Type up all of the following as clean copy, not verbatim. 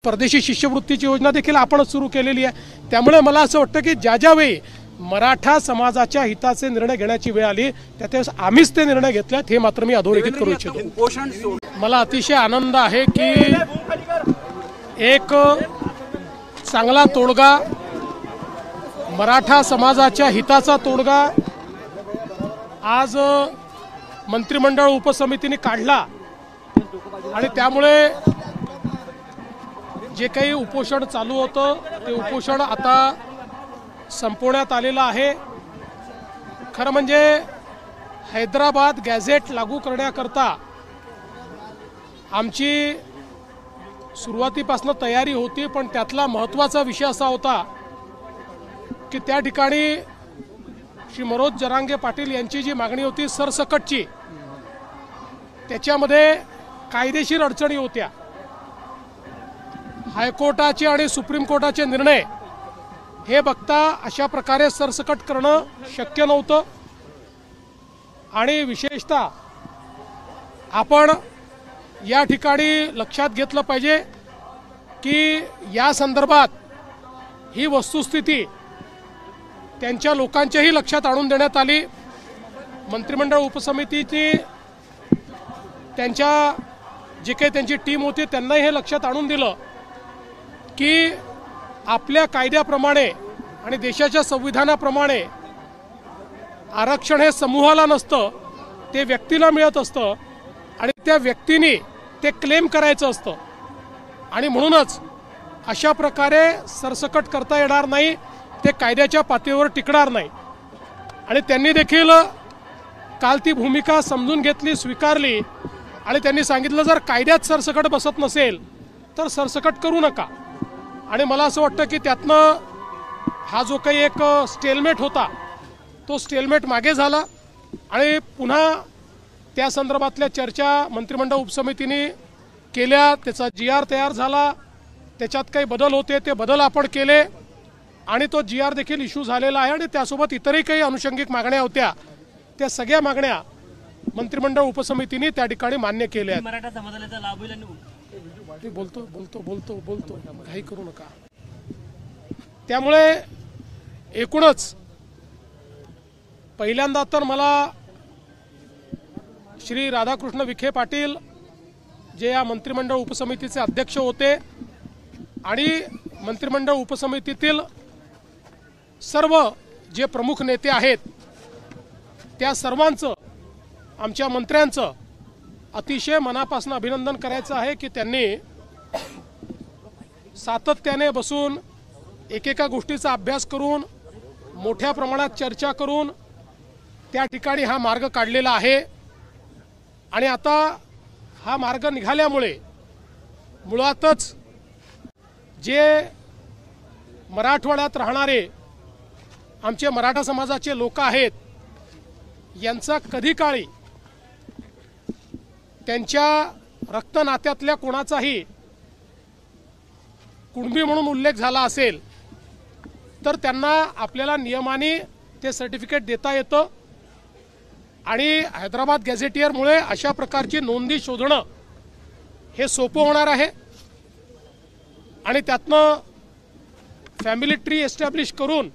परदेशी शिष्यवृत्तीची योजना देखील आपणच सुरू केलेली आहे। त्यामुळे मला असं वाटतं की ज्यावेळी मराठा समाजाच्या हिताचे निर्णय घेण्याची वेळ आली त्यावेळेस आम्हीच ते निर्णय घेतलेत, हे मात्र मी अधोरेखित करू इच्छितो। मला अतिशय आनंद आहे की एक चांगला तोडगा, मराठा समाजाच्या हिताचा तोडगा आज मंत्रिमंडळ उपसमितीने काढला आणि त्यामुळे जे काही उपोषण चालू होतं ते उपोषण आता संपवण्यात आलेलं आहे। खरं म्हणजे हैदराबाद गॅझेट लागू करण्याकरता आमची सुरुवातीपासून तयारी होती, पण त्यातला महत्त्वाचा विषय असा होता की त्या ठिकाणी श्री मनोज जरांगे पाटील यांची जी मागणी होती सरसकटची, त्याच्यामध्ये कायदेशीर अडचणी होत्या। हायकोर्टाचे आणि सुप्रीम कोर्टाचे निर्णय हे बघता अशा प्रकारे सरसकट करणं शक्य नव्हतं आणि विशेषतः आपण या ठिकाणी लक्षात घेतलं पाहिजे की या संदर्भात ही वस्तुस्थिती त्यांच्या लोकांच्याही लक्षात आणून देण्यात आली। मंत्रिमंडळ उपसमितीची त्यांच्या जे काही त्यांची टीम होती त्यांनाही हे लक्षात आणून दिलं की आपल्या कायद्याप्रमाणे आणि देशाच्या संविधानाप्रमाणे आरक्षण हे समूहाला नसतं, ते व्यक्तीला मिळत असतं आणि त्या व्यक्तीने ते क्लेम करायचं असतं आणि म्हणूनच अशा प्रकारे सरसकट करता येणार नाही, ते कायद्याच्या पातळीवर टिकणार नाही। आणि त्यांनी देखील काल ती भूमिका समजून घेतली, स्वीकारली आणि त्यांनी सांगितलं जर कायद्यात सरसकट बसत नसेल तर सरसकट करू नका। आणि मला असं वाटतं की त्यातनं हा जो काही एक स्टेलमेट होता तो स्टेलमेट मागे झाला आणि पुन्हा त्या संदर्भातल्या चर्चा मंत्रिमंडळ उपसमितीने केल्या, त्याचा GR तयार झाला, त्याच्यात काही बदल होते ते बदल आपण केले आणि तो GR देखील इश्यू झालेला आहे आणि त्यासोबत इतरही काही अनुषंगिक मागण्या होत्या, त्या सगळ्या मागण्या मंत्रिमंडळ उपसमितीने त्या ठिकाणी मान्य केल्या आहेत। मराठा समाजाला लाभ होईल मी बोलतो काही करू नका। त्यामुळे एकूणच पहिल्यांदा तर मला श्री राधाकृष्ण विखे पाटील जे या मंत्रिमंडळ उपसमितीचे अध्यक्ष होते आणि मंत्रिमंडळ उपसमितीतील सर्व जे प्रमुख नेते आहेत त्या सर्वांचं, आमच्या मंत्र्यांचं अतिशय मनापासून अभिनंदन करायचं आहे की त्यांनी सातत्याने बसून एकेका गोष्टीचा अभ्यास करून मोठ्या प्रमाणात चर्चा करून त्या ठिकाणी हा मार्ग काढलेला आहे। आणि आता हा मार्ग निघाल्यामुळे मुळातच जे मराठवाड्यात राहणारे आमचे मराठा समाजाचे लोक आहेत यांचा कधी काळी त्यांच्या रक्तनात्यातल्या कोणाचाही कुणबी म्हणून उल्लेख झाला असेल तर त्यांना आपल्याला नियमाने ते सर्टिफिकेट देता येतं आणि हैदराबाद गॅझेटियरमुळे अशा प्रकारची नोंदी शोधणं हे सोपं होणार आहे आणि त्यातनं फॅमिली ट्री एस्टॅब्लिश करून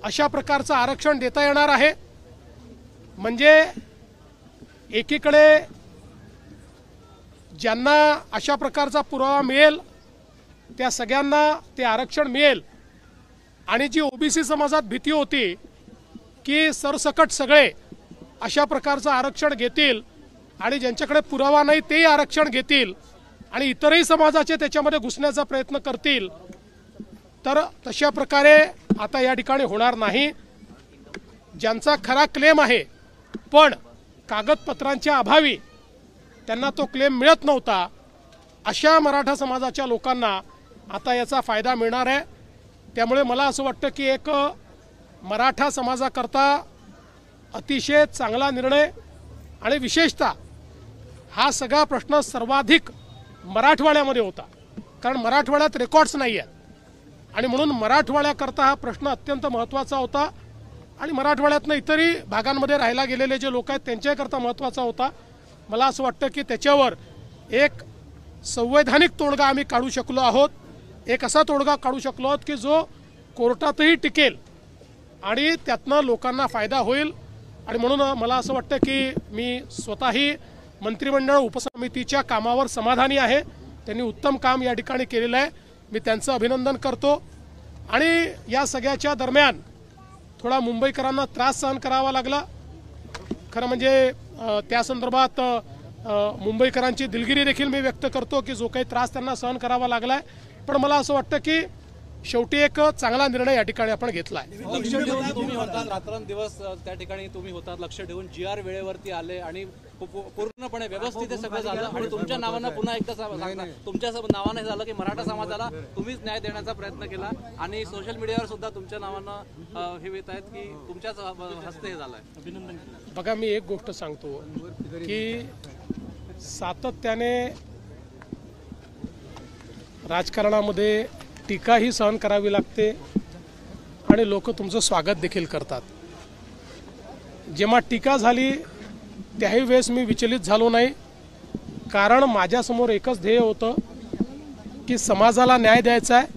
अशा प्रकारचं आरक्षण देता येणार आहे। म्हणजे एकीकडे ज्यांना अशा प्रकारचा पुरावा मिळेल त्या सगळ्यांना ते आरक्षण मिळेल आणि जी OBC समाजात भीती होती की सरसकट सगळे अशा प्रकारचं आरक्षण घेतील आणि ज्यांच्याकडे पुरावा नाही तेही आरक्षण घेतील आणि इतरही समाजाचे त्याच्यामध्ये घुसण्याचा प्रयत्न करतील, तर तशा प्रकारे आता या ठिकाणी होणार नाही। ज्यांचा खरा क्लेम आहे पण कागदपत्रांच्या अभावी त्यांना तो क्लेम मिळत नव्हता, अशा मराठा समाजाच्या लोकांना आता याचा फायदा मिळणार आहे। त्यामुळे मला असं वाटतं की एक मराठा समाजाकरता अतिशय चांगला निर्णय आणि विशेषतः हा सगळा प्रश्न सर्वाधिक मराठवाड्यामध्ये होता, कारण मराठवाड्यात रेकॉर्ड्स नाही आहेत आणि म्हणून मराठवाड्याकरता हा प्रश्न अत्यंत महत्त्वाचा होता आणि मराठवाड्यातनं इतरही भागांमध्ये राहायला गेलेले जे लोक आहेत त्यांच्याकरता महत्त्वाचा होता। मला असं वाटतं की त्याच्यावर एक संवैधानिक तोडगा आम्ही काढू शकलो आहोत, एक असा तोडगा काढू शकलो आहोत की जो कोर्टातही टिकेल आणि त्यातनं लोकांना फायदा होईल। आणि म्हणून मला असं वाटतं की मी स्वतःही मंत्रिमंडळ उपसमितीच्या कामावर समाधानी आहे। त्यांनी उत्तम काम या ठिकाणी केलेलं आहे, मी त्यांचं अभिनंदन करतो। आणि या सगळ्याच्या दरम्यान थोडा मुंबईकरांना त्रास सहन करावा लागला, खरं म्हणजे त्या संदर्भात मुंबईकरांची दिलगिरी देखील मी व्यक्त करतो की जो काही त्रास त्यांना सहन करावा लागलाय, पण मला असं वाटतं की शेवटी एक चांगला निर्णय या ठिकाणी आपण घेतला आहे। लक्ष ठेवून तुम्ही होता, रात्रंदिवस त्या ठिकाणी तुम्ही होतात, लक्ष ठेवून GR वेळेवरती आले आणि पूर्णपणे व्यवस्थित सगळं झालं आणि तुमच्या नावानं पुन्हा एकदा सांगता, तुमच्या नावानं झालं की मराठा समाजाला तुम्हीच न्याय देण्याचा प्रयत्न केला आणि सोशल मीडियावर सुद्धा तुमच्या नावानं हे येत आहेत की तुमच्याच हस्ते हे झालंय, अभिनंदन। बघा, मी एक गोष्ट सांगतो की सातत्याने राजकारणामध्ये टीकाही सहन करावी लागते आणि लोक तुमचं स्वागत देखील करतात। जेव्हा टीका झाली त्याही वेळेस मी विचलित झालो नाही, कारण माझ्यासमोर एकच ध्येय होतं की समाजाला न्याय द्यायचा आहे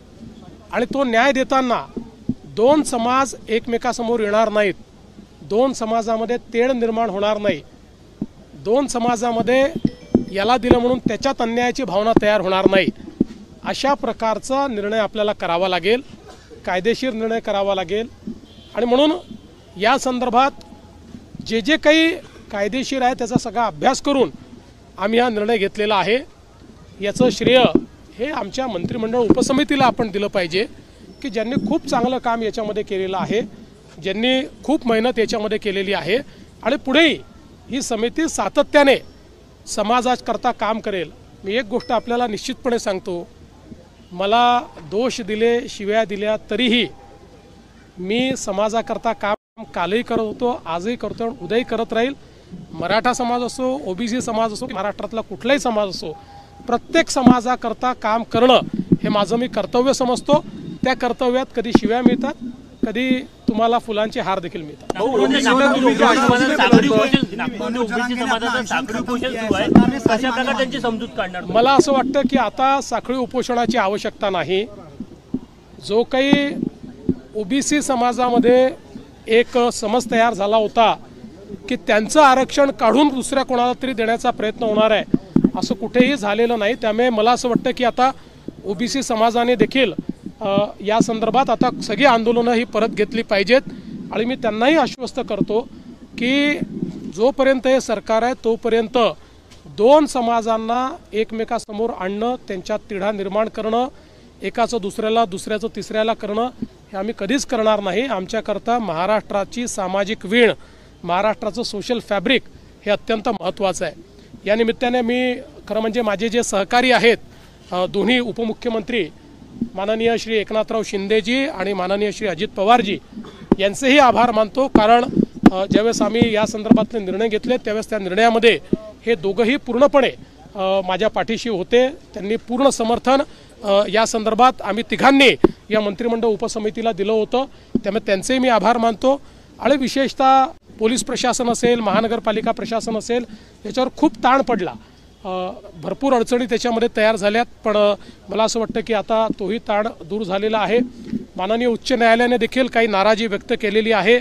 आणि तो न्याय देताना दोन समाज एकमेकासमोर येणार नाहीत, दोन समाजामध्ये तेढ निर्माण होणार नाही, दोन समाजामध्ये याला दिलं म्हणून त्याच्यात अन्यायाची भावना तयार होणार नाही, अशा प्रकारचा निर्णय आपल्याला करावा लागेल, कायदेशीर निर्णय करावा लागेल। आणि म्हणून या संदर्भात जे जे काही कायदेशीर आहे त्याचा सगळा अभ्यास करून आम्ही हा निर्णय घेतलेला आहे। याचं श्रेय हे आमच्या मंत्रिमंडळ उपसमितीला आपण दिलं पाहिजे की ज्यांनी खूप चांगलं काम याच्यामध्ये केलेलं आहे, ज्यांनी खूप मेहनत याच्यामध्ये केलेली आहे आणि पुढेही ही समिती सातत्याने समाजाकरता काम करेल। मी एक गोष्ट आपल्याला निश्चितपणे सांगतो, मला दोष दिले, शिव्या दिल्या, तरीही मी समाजाकरता काम कालही करत होतो, आजही करतो, उद्याही करत राहील। मराठा समाज असो, OBC समाज असो, महाराष्ट्रातला कुठलाही समाज असो, प्रत्येक समाजाकरता काम करणं हे माझं मी कर्तव्य समजतो। त्या कर्तव्यात कधी शिव्या मिळतात, कधी तुम्हाला फुलांचे हार देखील मिळतात। मला असं वाटतं की आता साखळी उपोषणाची आवश्यकता नाही। जो काही OBC समाजामध्ये एक समज तयार झाला होता की त्यांचं आरक्षण काढून दुसऱ्या कोणाला तरी देण्याचा प्रयत्न होणार आहे, असं कुठेही झालेलं नाही। त्यामुळे मला असं वाटतं की आता OBC समाजाने देखील या संदर्भात आता सगळी आंदोलनं ही परत घेतली पाहिजेत आणि मी त्यांनाही आश्वस्त करतो की जोपर्यंत हे सरकार आहे तोपर्यंत दोन समाजांना एकमेकासमोर आणणं, त्यांच्यात तिढा निर्माण करणं, एकाचं दुसऱ्याला, दुसऱ्याचं तिसऱ्याला करणं हे आम्ही कधीच करणार नाही। आमच्याकरता महाराष्ट्राची सामाजिक वीण, महाराष्ट्राचं सोशल फॅब्रिक हे अत्यंत महत्त्वाचं आहे। या निमित्ताने मी खरं म्हणजे माझे जे सहकारी आहेत दोन्ही उपमुख्यमंत्री माननीय श्री एकनाथराव शिंदेजी आणि माननीय श्री अजित पवारजी यांचेही आभार मानतो, कारण ज्यावेळेस आम्ही या संदर्भातले निर्णय घेतले त्यावेळेस त्या निर्णयामध्ये हे दोघंही पूर्णपणे माझ्या पाठीशी होते। त्यांनी पूर्ण समर्थन या संदर्भात आम्ही तिघांनी या मंत्रिमंडळ उपसमितीला दिलं होतं, त्यामुळे त्यांचेही मी आभार मानतो। आणि विशेषतः पोलीस प्रशासन असेल, महानगरपालिका प्रशासन असेल, याच्यावर खूप ताण पडला, भरपूर अडचणी त्याच्यामध्ये तयार झाल्यात, पण मला असं वाटतं की आता तोही ताण दूर झालेला आहे। माननीय उच्च न्यायालयाने देखील काही नाराजी व्यक्त केलेली आहे,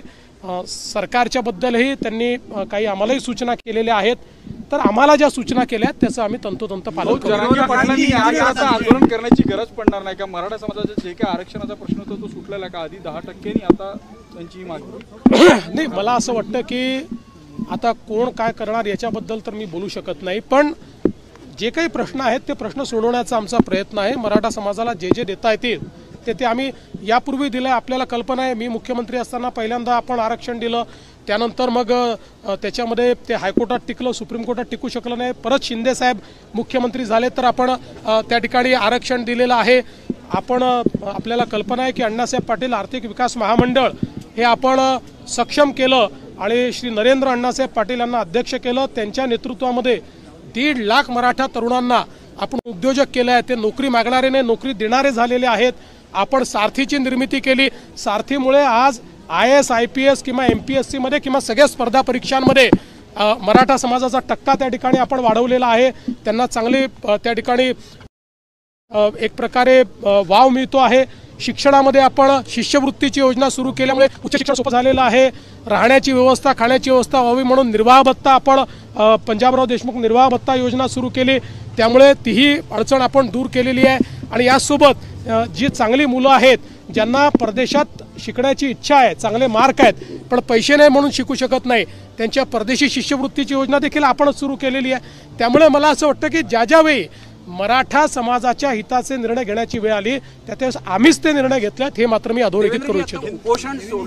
सरकारच्या बद्दलही त्यांनी काही आम्हालाही सूचना केलेल्या आहेत, तर आम्हाला ज्या सूचना केल्या त्याचं आम्ही तंतोतंत पालन करू। आंदोलन करण्याची गरज पडणार नाही का? मराठा समाजाचा जे काही आरक्षणाचा प्रश्न होता तो सुटलेला का? आधी 10% आता त्यांची मागणी नाही, मला असं वाटतं की आता कोण काय करणार याच्याबद्दल तर मी बोलू शकत नाही, पण जे काही प्रश्न आहेत ते प्रश्न सोडवण्याचा आमचा प्रयत्न आहे। मराठा समाजाला जे जे देता येतील ते आम्ही यापूर्वी दिलं आहे। आपल्याला कल्पना आहे, मी मुख्यमंत्री असताना पहिल्यांदा आपण आरक्षण दिलं, त्यानंतर मग त्याच्यामध्ये ते हायकोर्टात टिकलं, सुप्रीम कोर्टात टिकू शकलं नाही, परत शिंदे साहेब मुख्यमंत्री झाले तर आपण त्या ठिकाणी आरक्षण दिलेलं आहे। आपण आपल्याला कल्पना आहे की अण्णासाहेब पाटील आर्थिक विकास महामंडळ हे आपण सक्षम केलं आणि श्री नरेंद्र अण्णासाहेब पाटील यांना अध्यक्ष केलं, त्यांच्या नेतृत्वामध्ये 1.5 लाख मराठा तरुणांना आपण उद्योजक केले आहे, ते नोकरी मागणारे नाही नोकरी देणारे झालेले आहेत। आपण सारथीची निर्मिती केली, सारथीमुळे आज IAS IPS किंवा MPSC मध्ये किंवा सगळ्या स्पर्धा परीक्षांमध्ये मराठा समाजाचा टक्का त्या ठिकाणी आपण वाढवलेला आहे. त्यांना चांगली त्या ठिकाणी एक प्रकारे वाव मिळतो आहे. शिक्षणामध्ये आपण शिष्यवृत्तीची योजना सुरू केल्यामुळे उच्च शिक्षण सोपं झालेलं आहे. राहण्याची व्यवस्था, खाण्याची व्यवस्था व्हावी म्हणून निर्वाह भत्ता आपण पंजाबराव देशमुख निर्वाह भत्ता योजना सुरू केली, त्यामुळे तीही अडचण आपण दूर केलेली आहे. आणि यासोबत जी चांगली मुलं आहेत, ज्यांना परदेशात शिकण्याची इच्छा आहे, चांगले मार्क आहेत, पण पैसे नाही म्हणून शिकू शकत नाही, त्यांच्या परदेशी शिष्यवृत्तीची योजना देखील आपणच सुरू केलेली आहे. त्यामुळे मला असं वाटतं की ज्यावेळी मराठा समाजाच्या हिताचे निर्णय घेण्याची वेळ आली, त्यावेळेस आम्हीच ते निर्णय घेतलेत, हे मात्र मी अधोरेखित करू इच्छितो.